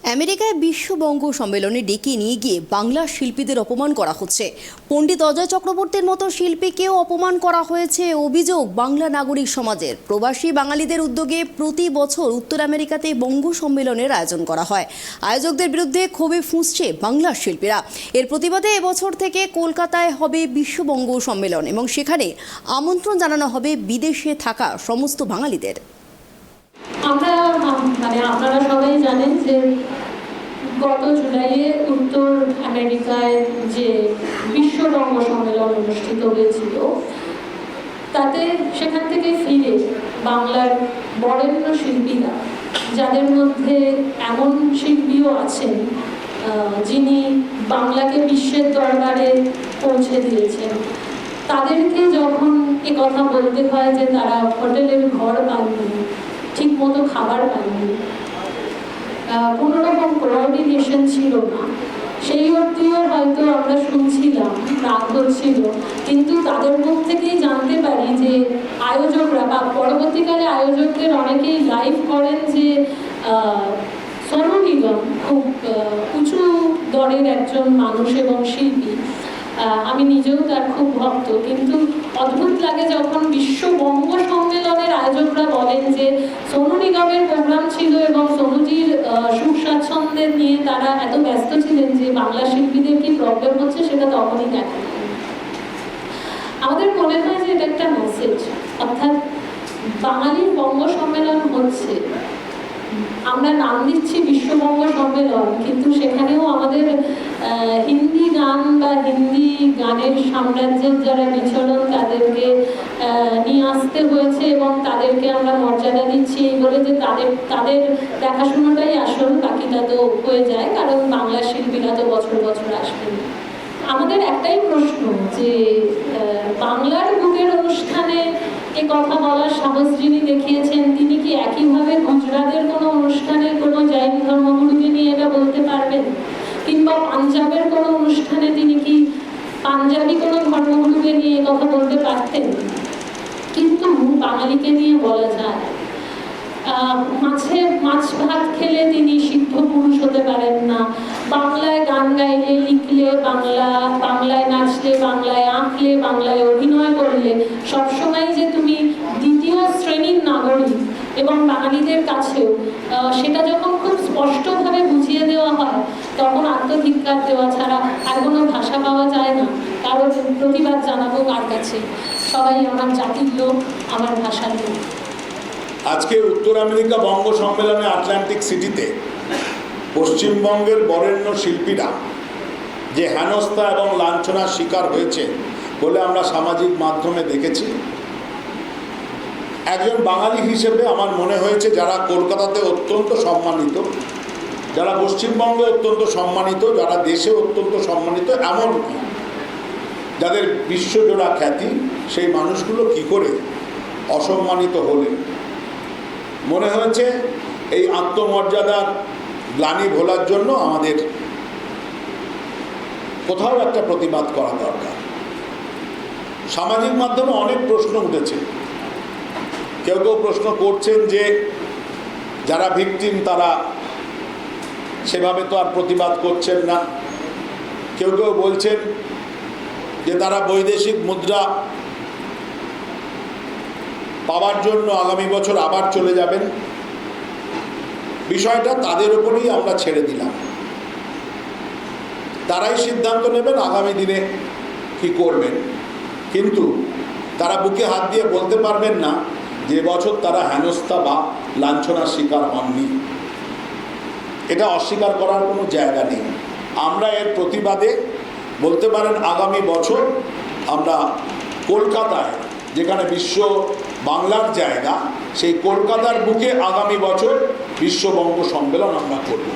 আমেরিকায় বিশ্ববঙ্গ সম্মেলনে ডেকে নিয়ে গিয়ে বাংলা শিল্পীদের অপমান করা হচ্ছে। পণ্ডিত অজয় চক্রবর্তীর মতো শিল্পীকেও অপমান করা হয়েছে অভিযোগ বাংলা নাগরিক সমাজের। প্রবাসী বাঙালিদের উদ্যোগে প্রতি বছর উত্তর আমেরিকাতে বঙ্গ সম্মেলনের আয়োজন করা হয়। আয়োজকদের বিরুদ্ধে ক্ষোভে ফুঁসছে বাংলার শিল্পীরা। এর প্রতিবাদে এবছর থেকে কলকাতায় হবে বিশ্ববঙ্গ সম্মেলন এবং সেখানে আমন্ত্রণ জানানো হবে বিদেশে থাকা সমস্ত বাঙালিদের। আপনারা সবাই জানেন যে গত জুলাইয়ে উত্তর আমেরিকায় যে বিশ্ববঙ্গ সম্মেলন অনুষ্ঠিত হয়েছিল, তাতে সেখান থেকে ফিরে বাংলার বরেণ্য শিল্পীরা, যাদের মধ্যে এমন শিল্পীও আছেন যিনি বাংলাকে বিশ্বের দরবারে পৌঁছে দিয়েছেন, তাদেরকে যখন এ কথা বলতে হয় যে তারা হোটেলের ঘর পাননি, ঠিক মতো খাবার পাননি, কোনো রকম কোঅর্ডিনেশন ছিল না, সেই অর্থেও হয়তো আমরা শুনছিলাম, রাগ হচ্ছিল, কিন্তু তাদের মুখ থেকেই জানতে পারি যে আয়োজকরা বা পরবর্তীকালে আয়োজকদের অনেকেই লাইভ করেন যে সোনু নিগম খুব উঁচু দরের একজন মানুষ এবং শিল্পী। আমি নিজেও তার খুব ভক্ত, কিন্তু অদ্ভুত লাগে যখন বিশ্ববঙ্গ সম্মেলনের আয়োজকরা বলেন যে সোনু নিগমের প্রোগ্রাম ছিল এবং সোনুজির সুখ স্বাচ্ছন্দ্যের নিয়ে তারা এত ব্যস্ত ছিলেন যে বাংলা শিল্পীদের কি প্রবলেম হচ্ছে সেটা তখনই দেখা। আমাদের মনে হয় যে এটা একটা মেসেজ, অর্থাৎ বাঙালির বঙ্গ সম্মেলন হচ্ছে, আমরা নাম দিচ্ছি বিশ্ববঙ্গ সম্মেলন, কিন্তু সেখানেও আমাদের হিন্দি গান বা হিন্দি গানের সাম্রাজ্যের যারা বিচরণ তাদেরকে নিয়ে আসতে হয়েছে এবং তাদেরকে আমরা মর্যাদা দিচ্ছি এই বলে যে তাদের দেখাশোনাটাই আসল, বাকিটা তো হয়ে যায়, কারণ বাংলা শিল্পীরা তো বছর বছর আসবেন। আমাদের একটাই প্রশ্ন যে বাংলার বুকের অনুষ্ঠানে এ কথা বলার সাহস যিনি দেখিয়েছেন, তিনি কি একইভাবে গুজরাটের কোনো অনুষ্ঠানে কোনো জৈন ধর্মগুরুকে নিয়ে এটা বলতে পারবেন? কিংবা পাঞ্জাবের কোনো অনুষ্ঠানে তিনি কি পাঞ্জাবি কোনো ধর্মগুরুকে নিয়ে কথা বলতে পারতেন? কিন্তু বাঙালিকে নিয়ে বলা যায়, মাছ ভাত খেলে তিনি সিদ্ধ পুরুষ হতে পারেন না, বাংলায় গান গাইলে, লিখলে বাংলায় নাচলে, বাংলায় আঁকলে, বাংলায় অভিনয় করলে সবসময় যে তুমি দ্বিতীয় শ্রেণীর নাগরিক, এবং বাঙালিদের কাছেও সেটা যখন খুব স্পষ্টভাবে বুঝিয়ে দেওয়া হয়, তখন আত্মধিক্কার দেওয়া ছাড়া আর কোনো ভাষা পাওয়া যায় না। কারণ প্রতিবাদ জানাবো কার কাছে? সবাই আমার জাতির লোক, আমার ভাষার লোক। আজকে উত্তর আমেরিকা বঙ্গ সম্মেলনে আটলান্টিক সিটিতে পশ্চিমবঙ্গের বরেণ্য শিল্পীরা যে হেনস্থা এবং লাঞ্ছনার শিকার হয়েছে বলে আমরা সামাজিক মাধ্যমে দেখেছি। একজন বাঙালি হিসেবে আমার মনে হয়েছে যারা কলকাতাতে অত্যন্ত সম্মানিত, যারা পশ্চিমবঙ্গে অত্যন্ত সম্মানিত, যারা দেশে অত্যন্ত সম্মানিত, এমনকি যাদের বিশ্বজোড়া খ্যাতি, সেই মানুষগুলো কি করে অসম্মানিত হলেন? মনে হয়েছে এই আত্মমর্যাদার গ্লানি ভোলার জন্য আমাদের কোথাও একটা প্রতিবাদ করা দরকার। সামাজিক মাধ্যমে অনেক প্রশ্ন উঠেছে। কেউ কেউ প্রশ্ন করছেন যে যারা ভিকটিম তারা সেভাবে তো আর প্রতিবাদ করছেন না। কেউ কেউ বলছেন যে তারা বৈদেশিক মুদ্রা পাওয়ার জন্য আগামী বছর আবার চলে যাবেন। বিষয়টা তাদের উপরেই আমরা ছেড়ে দিলাম, তারাই সিদ্ধান্ত নেবেন আগামী দিনে কি করবেন। কিন্তু তারা বুকে হাত দিয়ে বলতে পারবেন না যে বছর তারা হেনস্থা বা লাঞ্ছনার শিকার হননি। এটা অস্বীকার করার কোনো জায়গা নেই। আমরা এর প্রতিবাদে বলতে পারেন আগামী বছর আমরা কলকাতায়, যেখানে বিশ্ব বাংলার জায়গা, সেই কলকাতার বুকে আগামী বছর বিশ্ববঙ্গ সম্মেলন আমরা করব।